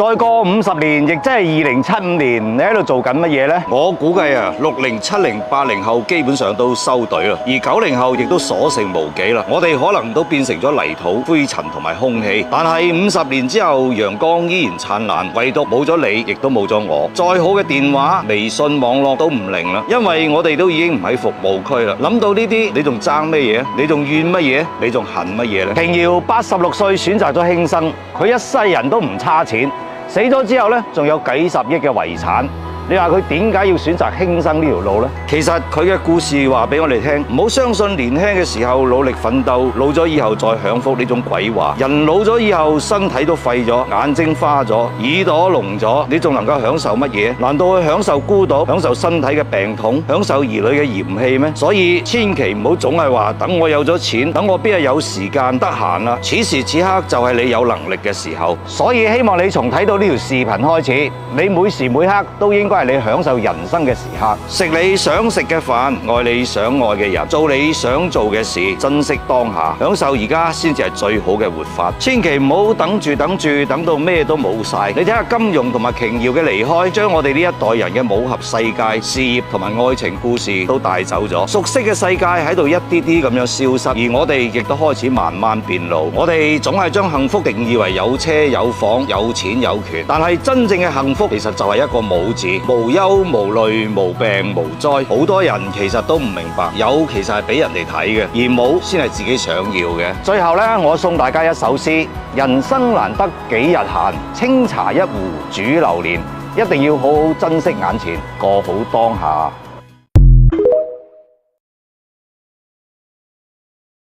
再過50年，亦即係2075年，你喺度做緊乜嘢呢？我估計啊，60、70、80後基本上都收隊啦，而90後亦都所剩無幾啦。我哋可能都變成咗泥土、灰塵同埋空氣。但係50年之後，陽光依然燦爛，唯獨冇咗你，亦都冇咗我。再好嘅電話、微信網絡都唔靈啦，因為我哋都已經唔喺服務區啦。諗到呢啲，你仲爭咩嘢？你仲怨乜嘢？你仲恨乜嘢呢？瓊瑤86歲選擇咗輕生，佢一世人都唔差錢，死咗之後呢，仲有幾十億嘅遺產。你話佢點解要選擇輕生呢條路呢？其實佢嘅故事話俾我哋聽，唔好相信年輕嘅時候努力奮鬥，老咗以後再享福呢種鬼話。人老咗以後，身體都廢咗，眼睛花咗，耳朵聾咗，你仲能夠享受乜嘢？難道去享受孤獨，享受身體嘅病痛，享受兒女嘅嫌棄咩？所以千祈唔好總係話等我有咗錢，等我邊日有時間得閒啦。此時此刻就係你有能力嘅時候。所以希望你從睇到呢條視頻開始，你每時每刻都應該係你享受人生嘅時刻。食你想食嘅飯，愛你想愛嘅人，做你想做嘅事，珍惜當下，享受而家先至係最好嘅活法。千祈唔好等到咩都冇晒。你睇下金庸同埋瓊瑤嘅離開，將我哋呢一代人嘅武俠世界、事業同埋愛情故事都帶走咗。熟悉嘅世界喺度一啲啲咁樣消失，而我哋亦都開始慢慢變老。我哋總係將幸福定義為有車有房、有錢有權，但係真正嘅幸福其實就係一個冇字，無憂無慮、無病無災。好多人其實都唔明白，有其實係俾人哋睇嘅，而冇先係自己想要嘅。最後呢，我送大家一首詩：人生難得幾日閒，清茶一壺煮流年。一定要好好珍惜眼前，過好當下。